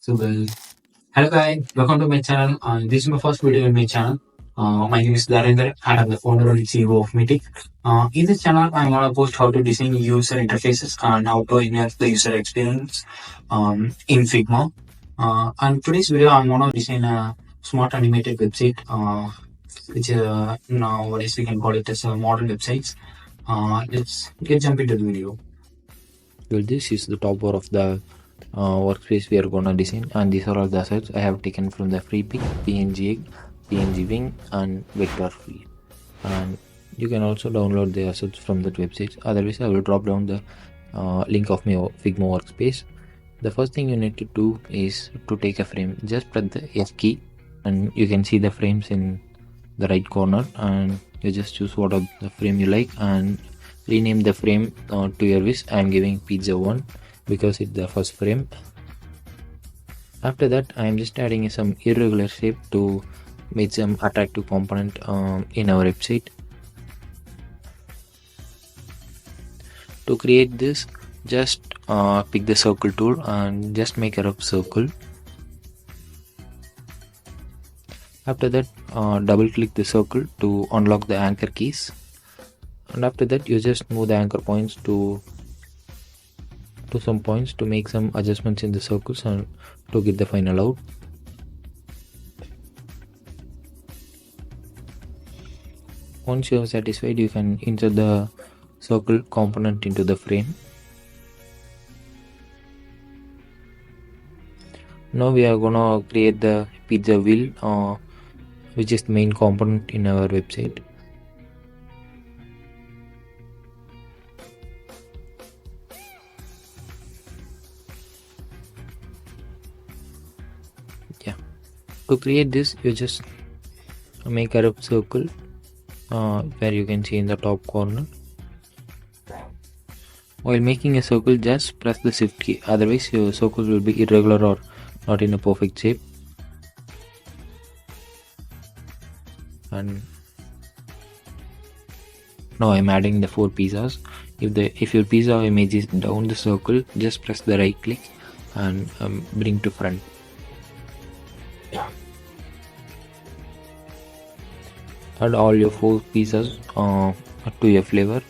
So, hello guys, welcome to my channel. This is my first video in my channel. My name is Darendra and I'm the founder and CEO of Meetic. In this channel, I'm gonna post how to design user interfaces and how to enhance the user experience in Figma. And today's video, I'm gonna design a smart animated website, which nowadays we can call it as a modern websites. Let's get jump into the video. Well, this is the top bar of the workspace we are gonna design, and these are all the assets I have taken from the free pick, PNG egg, PNG wing, and vector free. And you can also download the assets from that website. Otherwise, I will drop down the link of my Figma workspace. The first thing you need to do is to take a frame. Just press the F key, and you can see the frames in the right corner, and you just choose what of the frame you like and rename the frame to your wish. I am giving pizza 1 because it's the first frame. After that, I am just adding some irregular shape to make some attractive component in our website. To create this, just pick the circle tool and just make a rough circle. After that, double click the circle to unlock the anchor keys, and after that you just move the anchor points to some points to make some adjustments in the circles and to get the final out. Once you are satisfied, you can insert the circle component into the frame. Now we are gonna create the pizza wheel, which is the main component in our website. Yeah, to create this, you just make a rough circle where you can see in the top corner. While making a circle, just press the shift key, otherwise your circle will be irregular or not in a perfect shape. And now I'm adding the 4 pizzas. If your pizza image is down the circle, just press the right click and bring to front. Add all your 4 pizzas to your flavor.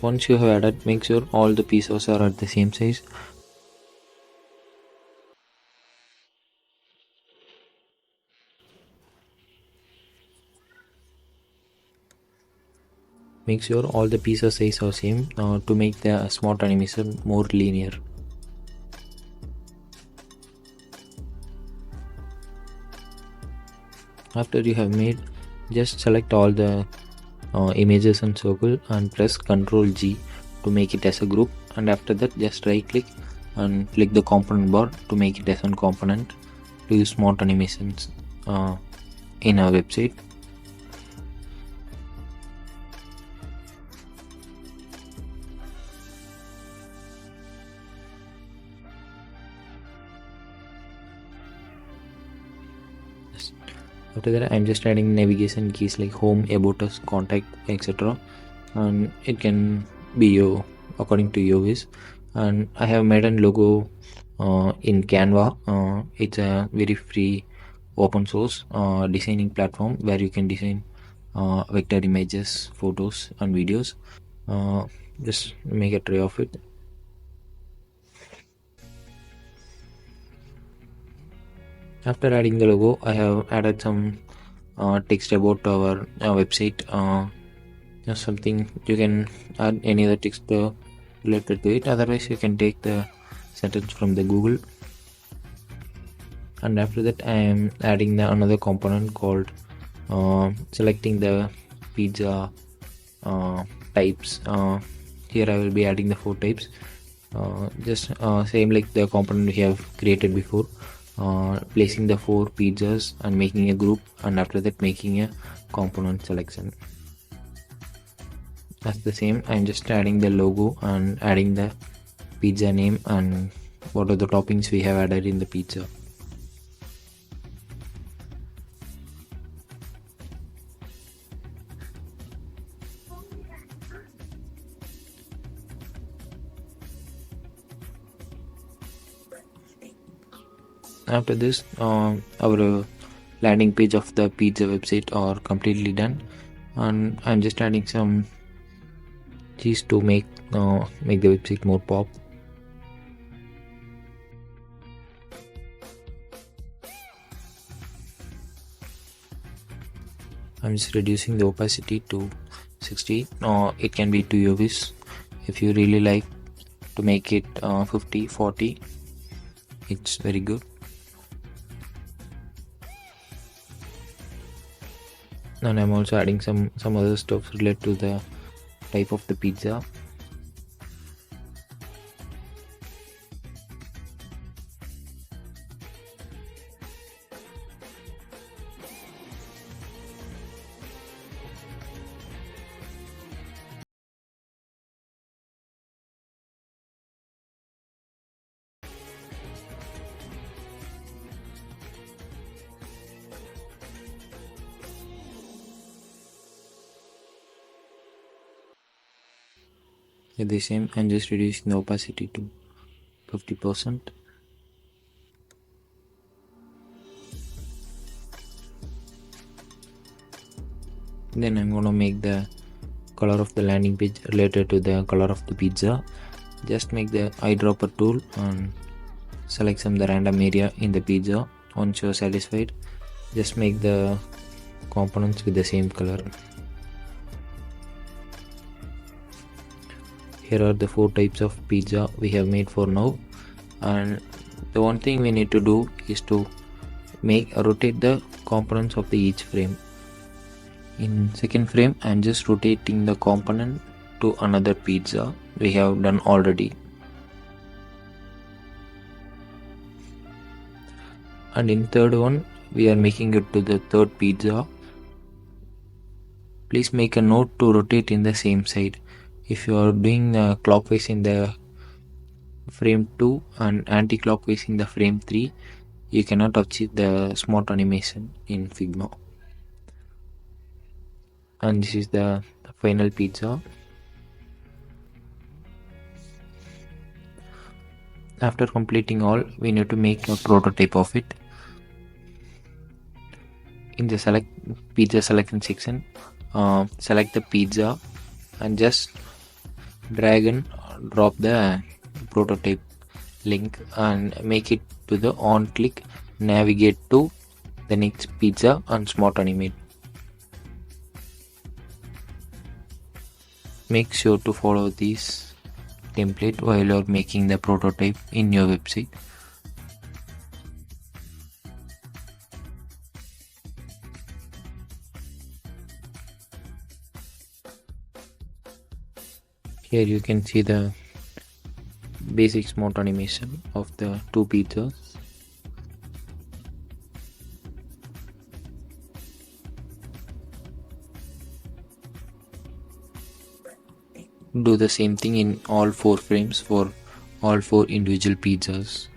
Once you have added, make sure all the pizzas are at the same size. Make sure all the pizza size are same to make the smart animation more linear. After you have made, just select all the images and circle and press Ctrl G to make it as a group, and after that just right click and click the component bar to make it as one component to use smart animations in our website. After that, I'm just adding navigation keys like home, about us, contact, etc. And it can be your according to your wish. And I have made a logo in Canva. It's a very free open source designing platform where you can design vector images, photos, and videos. Just make a try of it. After adding the logo, I have added some text about our website. Just something you can add any other text related to it. Otherwise, you can take the sentence from the Google. And after that, I am adding another component called selecting the pizza types. Here I will be adding the 4 types. Just same like the component we have created before. Placing the 4 pizzas and making a group, and after that making a component selection. That's the same. I'm just adding the logo and adding the pizza name and what are the toppings we have added in the pizza. After this, our landing page of the pizza website are completely done, and I'm just adding some cheese to make the website more pop. I'm just reducing the opacity to 60. It can be to your wish. If you really like to make it 50, 40, it's very good. And I'm also adding some other stuff related to the type of the pizza. At the same, I'm just reducing the opacity to 50%. Then I'm gonna make the color of the landing page related to the color of the pizza. Just make the eyedropper tool and select some the random area in the pizza. Once you're satisfied, just make the components with the same color. Here are the 4 types of pizza we have made for now, and the one thing we need to do is to rotate the components of the each frame. In second frame, I'm just rotating the component to another pizza we have done already. And in third one, we are making it to the third pizza. Please make a note to rotate in the same side. If you are doing clockwise in the frame 2 and anti-clockwise in the frame 3, you cannot achieve the smart animation in Figma. And this is the final pizza. After completing all, we need to make a prototype of it. In the select pizza selection section, select the pizza and just drag and drop the prototype link and make it to the on click, navigate to the next pizza and smart animate. Make sure to follow this template while you're making the prototype in your website. Here you can see the basic smart animation of the 2 pizzas. Do the same thing in all 4 frames for all 4 individual pizzas.